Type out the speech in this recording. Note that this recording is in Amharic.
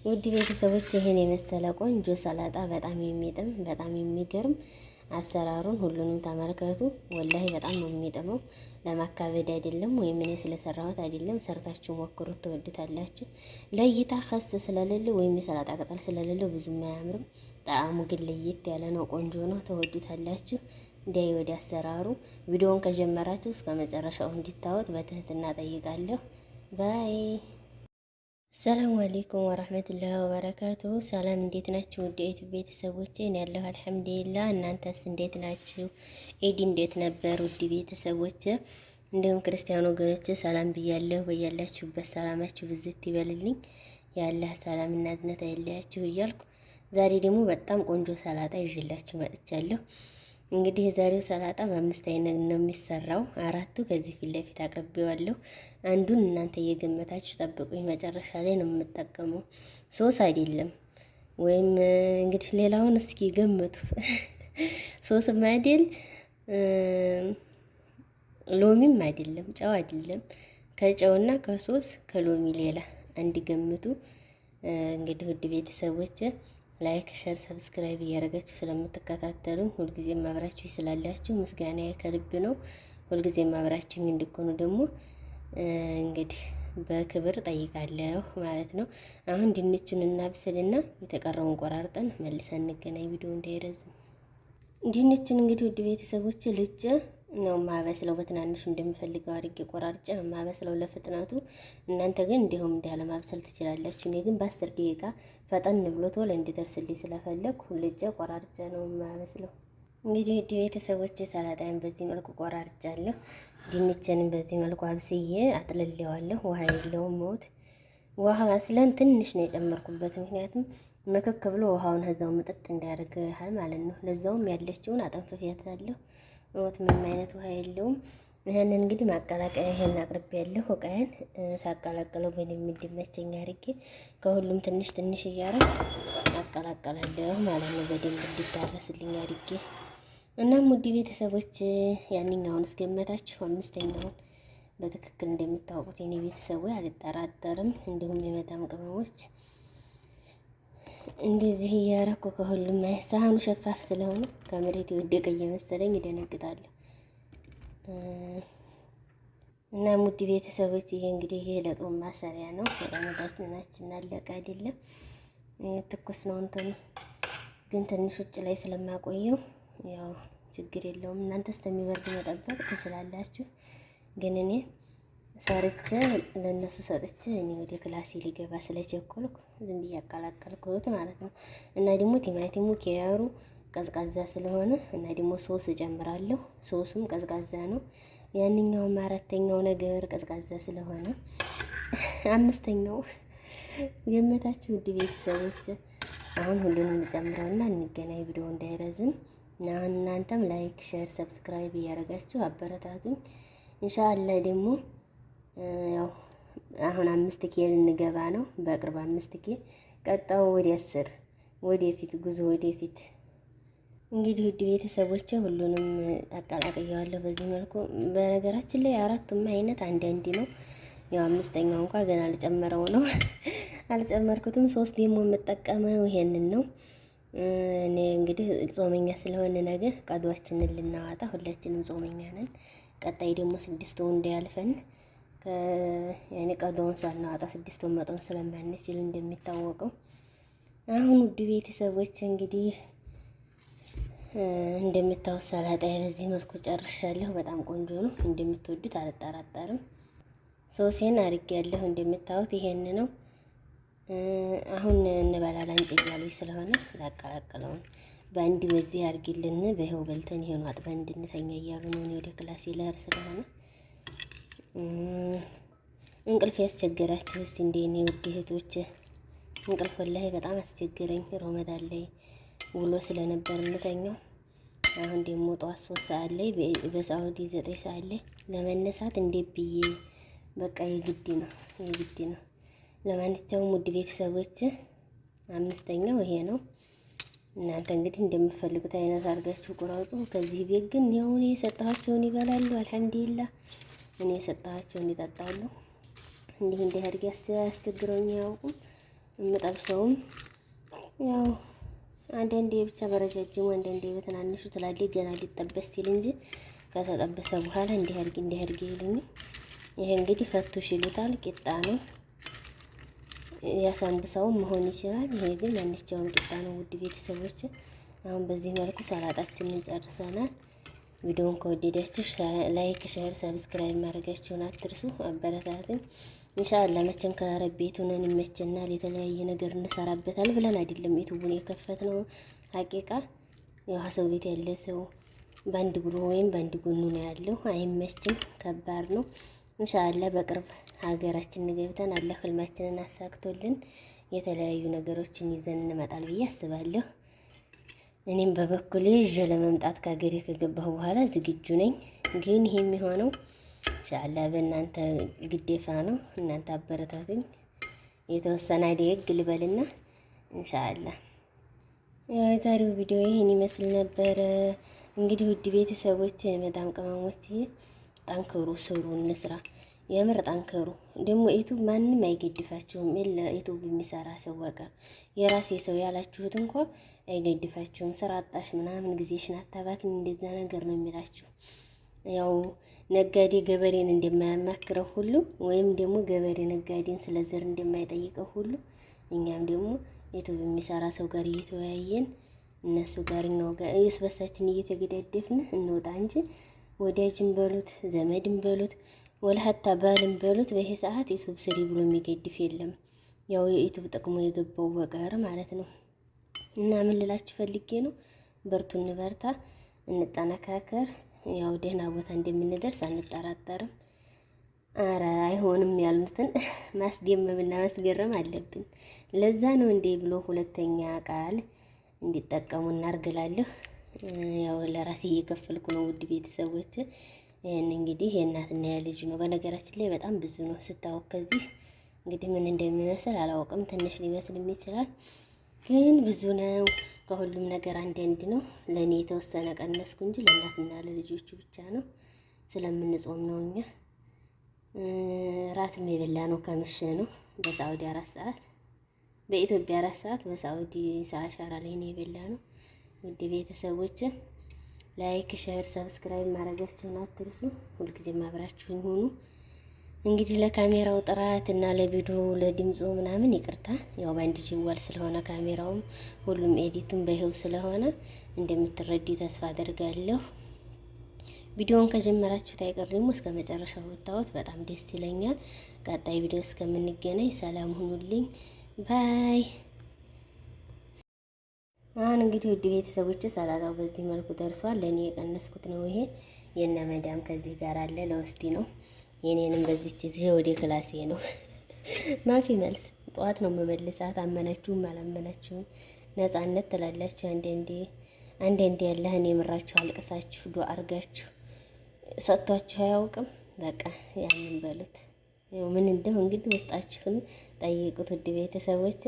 ውድ ቤተሰቦች ይሄን የመሰለ ቆንጆ ሰላጣ በጣም የሚጥም በጣም የሚገርም አሰራሩን ሁሉንም ተመልከቱ። ወላሂ በጣም ነው የሚጥመው። ለማካበድ አይደለም ወይም እኔ ስለሰራሁት አይደለም። ሰርታችሁ ሞክሩት፣ ትወዱታላችሁ። ለእይታ ከስ ስለሌለ ወይም የሰላጣ ቅጠል ስለሌለ ብዙም አያምርም። ጣዕሙ ግን ለየት ያለ ነው። ቆንጆ ነው፣ ትወዱታላችሁ። እንዲያይ ወደ አሰራሩ ቪዲዮውን ከጀመራችሁ እስከ መጨረሻው እንዲታወት በትህትና ጠይቃለሁ። ባይ ሰላም አለይኩም ወራህመቱላሂ ወበረካቱ። ሰላም እንዴት ናችሁ? ውድ የዩቲዩብ ቤተሰቦቼ እኔ ያለሁ አልሐምዱሊላህ። እናንተስ እንዴት ናችሁ? ኢድ እንዴት ነበር? ውድ ቤተሰቦቼ እንዲሁም ክርስቲያን ወገኖቼ ሰላም ብያለሁ። በያላችሁበት ሰላማችሁ ብዝት ይበልልኝ። የአላህ ሰላምና እዝነት አይለያችሁ እያልኩ ዛሬ ደግሞ በጣም ቆንጆ ሰላጣ ይዤላችሁ መጥቻለሁ። እንግዲህ የዛሬው ሰላጣ በአምስት አይነት ነው የሚሰራው። አራቱ ከዚህ ፊት ለፊት አቅርቤዋለሁ። አንዱን እናንተ እየገመታችሁ ጠብቁኝ፣ መጨረሻ ላይ ነው የምጠቀመው። ሶስ አይደለም ወይም እንግዲህ ሌላውን እስኪ ገምቱ። ሶስም አይደል፣ ሎሚም አይደለም፣ ጨው አይደለም። ከጨውና ከሶስ ከሎሚ ሌላ አንድ ገምቱ። እንግዲህ ውድ ቤተሰቦች ላይክ፣ ሸር፣ ሰብስክራይብ እያደረጋችሁ ስለምትከታተሉኝ ሁልጊዜም አብራችሁ ስላላችሁ ምስጋና ከልብ ነው። ሁልጊዜም አብራችሁኝ እንድትሆኑ ደግሞ እንግዲህ በክብር ጠይቃለሁ ማለት ነው። አሁን ድንቹን እናብስልና የተቀረውን ቆራርጠን መልሰን እንገናኝ፣ ቪዲዮ እንዳይረዝም። ድንቹን እንግዲህ ውድ ቤተሰቦች ልጭ ነው ማበስለው። በትናንሹ እንደምፈልገው አድርጌ ቆራርጬ ነው ማበስለው ለፍጥነቱ። እናንተ ግን እንዲሁም እንዳለ ማብሰል ትችላላችሁ። እኔ ግን በ10 ደቂቃ ፈጠን ብሎ ቶሎ እንዲደርስልኝ ስለፈለግኩ ልጬ ቆራርጬ ነው ማበስለው። እንግዲህ ውድ ቤተሰቦች ሰላጣዬን በዚህ መልኩ ቆራርጫለሁ። ድንቼንም በዚህ መልኩ አብስዬ አጥልሌዋለሁ። ውሃ የለውም ሞት ውሃ ስለን ትንሽ ነው የጨመርኩበት፣ ምክንያቱም መከክ ብሎ ውሃውን ከዛው መጠጥ እንዲያደርግ ያህል ማለት ነው። ለዛውም ያለችውን አጠንፍፊያታለሁ። ሞት ምንም አይነት ውሃ የለውም። ይሄንን እንግዲህ ማቀላቀያ ይሄን አቅርቤ ያለሁ እቃዬን ሳቀላቀለው በደንብ እንዲመቸኝ አድርጌ ከሁሉም ትንሽ ትንሽ እያደረግ አቀላቀላለሁ ማለት ነው፣ በደንብ እንዲዳረስልኝ አድርጌ። እናም ውድ ቤተሰቦች ያንኛውን እስገመታችሁ አምስተኛውን በትክክል እንደምታውቁት የኔ ቤተሰቦች አልጠራጠርም። እንዲሁም የመዳም ቅመሞች እንደዚህ እያረኩ ከሁሉም ሳህኑ ሸፋፍ ስለሆነ ከመሬት የወደቀ እየመሰለኝ ይደነግጣለሁ። እና ውድ ቤተሰቦች ይሄ እንግዲህ ይሄ ለጦም ማሰሪያ ነው። ረመዳናችን አለቀ አይደለም፣ ትኩስ ነው እንትኑ ግን ትንሽ ውጭ ላይ ስለማቆየው ያው ችግር የለውም። እናንተ እስከሚበርድ መጠበቅ ትችላላችሁ። ግን እኔ ሰርቼ ለነሱ ሰጥቼ እኔ ወደ ክላሴ ሊገባ ስለቸኮልኩ ዝም ብዬ አቀላቀልኩት ማለት ነው። እና ደግሞ ቲማቲሙ ኪያሩ ቀዝቃዛ ስለሆነ እና ደግሞ ሶስ እጨምራለሁ። ሶሱም ቀዝቃዛ ነው። ያንኛውም አራተኛው ነገር ቀዝቃዛ ስለሆነ አምስተኛው ገመታችሁ ውድ ቤተሰቦች። አሁን ሁሉንም ጨምረውና እንገናኝ፣ ቪዲዮ እንዳይረዝም። አሁን እናንተም ላይክ፣ ሼር፣ ሰብስክራይብ እያደረጋችሁ አበረታቱኝ። ኢንሻአላህ ደግሞ ያው አሁን 5K ልንገባ ነው። በቅርብ 5K ቀጣው ወደ 10 ወደፊት ጉዞ ወደፊት። እንግዲህ ውድ ቤተሰቦቼ ሁሉንም አቀላቅየዋለሁ በዚህ መልኩ። በነገራችን ላይ አራቱም አይነት አንድ ነው። ያው አምስተኛው እንኳን ገና አልጨመረው ነው አልጨመርኩትም። ሶስት ደግሞ የምጠቀመው ይሄንን ነው። እኔ እንግዲህ ጾመኛ ስለሆነ ነገ ቀዷችንን ልናዋጣ ሁላችንም ጾመኛ ነን። ቀጣይ ደግሞ 6 እንዳያልፈን ያኔ ቀዶውን ሳናዋጣ 6 መጦን ስለማንችል እንደሚታወቀው። አሁን ውድ ቤተሰቦች እንግዲህ እንደምታውቁት ሰላጣዬ በዚህ መልኩ ጨርሻለሁ። በጣም ቆንጆ ነው፣ እንደምትወዱት አልጠራጠርም። ሶሴን አድርጌያለሁ እንደምታዩት ይሄን ነው። አሁን እንበላለን እያሉኝ ስለሆነ ላቀላቅለውን በአንድ በዚህ አድርጊልን በይኸው በልተን ይሄን አጥበን እንድንተኛ እያሉ ነው። እኔ ወደ ክላሴ ልሄድ ስለሆነ እንቅልፍ ያስቸገራችሁ እስቲ እንደ እኔ ውድ እህቶች፣ እንቅልፍ ወላሂ በጣም አስቸገረኝ። ረመዳን ላይ ውሎ ስለነበር የምተኛው። አሁን ደግሞ ጠዋት 3 ሰዓት ላይ በሳውዲ 9 ሰዓት ላይ ለመነሳት እንዴት ብዬ በቃ የግድ ነው። ለማንኛውም ውድ ቤተሰቦች አምስተኛው ይሄ ነው። እናንተ እንግዲህ እንደምትፈልጉት አይነት አድርጋችሁ ቁረጡ። ከዚህ ቤት ግን ያው እኔ የሰጣኋቸውን ይበላሉ፣ አልሐምዱሊላህ እኔ የሰጣኋቸውን ይጠጣሉ። እንዲህ አድርጌ አስቸግረውኝ አያውቁም። የምጠብሰውም ያው አንዳንዴ ብቻ በረጃጅሙ አንዳንዴ በትናንሹ ትላለች ገና ሊጠበስ ሲል እንጂ ከተጠበሰ በኋላ እንዲህ አድርጊ ይሉኝ። ይሄ እንግዲህ ፈቱሽ ይሉታል። ቂጣ ነው። ያሳንብሳውም መሆን ይችላል። ይሄ ግን ማንኛውም ቂጣ ነው። ውድ ቤተሰቦች አሁን በዚህ መልኩ ሰላጣችንን ጨርሰናል። ቪዲዮውን ከወደዳችሁ ላይክ፣ ሼር፣ ሰብስክራይብ ማድረጋችሁን አትርሱ። አበረታትን። ኢንሻአላህ መቼም ከአረብ ቤት ሆነን ይመቸናል። የተለያየ ነገር እንሰራበታል ብለን አይደለም ዩቲዩብን የከፈትነው። ሀቂቃ ያው ሰው ቤት ያለ ሰው በአንድ እግሩ ወይም በአንድ ጎኑ ነው ያለው። አይመችም፣ ከባድ ነው። ኢንሻአላህ በቅርብ ሀገራችን ገብተን አላህ ህልማችንን አሳክቶልን የተለያዩ ነገሮችን ይዘን እንመጣል ብዬ አስባለሁ። እኔም በበኩሌ ይዤ ለመምጣት ከሀገሬ ከገባሁ በኋላ ዝግጁ ነኝ። ግን ይሄ የሚሆነው ኢንሻአላህ በእናንተ ግዴታ ነው። እናንተ አበረታቱኝ። የተወሰነ ደግ ልበልና ኢንሻአላህ የዛሬው ቪዲዮ ይሄን ይመስል ነበረ። እንግዲህ ውድ ቤተሰቦች የመዳም ቅመሞች ጠንክሩ፣ ስሩ፣ እንስራ። የምር ጠንክሩ። ደግሞ ዩቲዩብ ማንም አይገድፋችሁም። ዩቲዩብ የሚሰራ ሰው በቃ የራሴ ሰው ያላችሁት እንኳን አይገድፋችሁም። ስራ አጣሽ ምናምን ጊዜሽን አታባክኝ እንደዛ ነገር ነው የሚላችሁ። ያው ነጋዴ ገበሬን እንደማያማክረው ሁሉ ወይም ደግሞ ገበሬ ነጋዴን ስለ ዘር እንደማይጠይቀው ሁሉ እኛም ደግሞ ዩቲዩብ የሚሰራ ሰው ጋር እየተወያየን እነሱ ጋር እንወጋ በሳችን እየተገዳደፍን እንወጣ እንጂ ወዳጅን በሉት ዘመድን በሉት ወላ ሀታ ባልን በሉት በይሄ ሰዓት ዩቲዩብ ስሪ ብሎ የሚገድፍ የለም። ያው የዩቲዩብ ጥቅሙ የገባው በቀር ማለት ነው። እና ምን ልላችሁ ፈልጌ ነው፣ በርቱ፣ እንበርታ፣ እንጠነካከር። ያው ደህና ቦታ እንደምንደርስ አንጠራጠርም። አረ አይሆንም ያሉትን ማስደመምና ማስገረም አለብን። ለዛ ነው እንዴ ብሎ ሁለተኛ ቃል እንዲጠቀሙ እናርግላለሁ። ያው ለራሴ እየከፈልኩ ነው ውድ ቤተሰቦች። ይሄን እንግዲህ የእናትና የልጅ ነው። በነገራችን ላይ በጣም ብዙ ነው ስታወቅ። ከዚህ እንግዲህ ምን እንደሚመስል አላውቅም። ትንሽ ሊመስልም ይችላል ግን ብዙ ነው። ከሁሉም ነገር አንድ ነው። ለእኔ የተወሰነ ቀነስኩ እንጂ ለእናትና ለልጆቹ ብቻ ነው። ስለምንጾም ነው። እኛ ራትም የበላ ነው ከመሸ ነው። በሳዑዲ 4 ሰዓት፣ በኢትዮጵያ 4 ሰዓት፣ በሳዑዲ ሰዓት ሻራ ላይ ነው የበላ ነው። ውድ ቤተሰቦች ላይክ፣ ሼር፣ ሰብስክራይብ ማድረጋችሁን አትርሱ። ሁልጊዜም አብራችሁን ሁኑ። እንግዲህ ለካሜራው ጥራት እና ለቪዲዮ ለድምፁ ምናምን ይቅርታ። ያው ባንድ ጅዋል ስለሆነ ካሜራውም ሁሉም ኤዲቱን በይኸው ስለሆነ እንደምትረዱ ተስፋ አደርጋለሁ። ቪዲዮውን ከጀመራችሁት አይቀር ደግሞ እስከ መጨረሻው ብታዩት በጣም ደስ ይለኛል። ቀጣይ ቪዲዮ እስከምንገናኝ ሰላም ሁኑልኝ። ባይ። አሁን እንግዲህ ውድ ቤተሰቦች ሰላጣው በዚህ መልኩ ደርሷል። ለኔ የቀነስኩት ነው ይሄ። የነ መዳም ከዚህ ጋር አለ ለውስቲ ነው። የኔንም በዚች እዚህ ወደ ክላሴ ነው። ማፊ መልስ ጠዋት ነው መመልሳት። አመናችሁም አላመናችሁም ነፃነት ትላላችሁ። አንዴ ያለህን የምራችሁ አልቅሳችሁ ዱአ አርጋችሁ ሰጥቷችሁ አያውቅም። በቃ ያንን በሉት። ምን እንደው እንግዲህ ውስጣችሁን ጠይቁት ውድ ቤተሰቦች።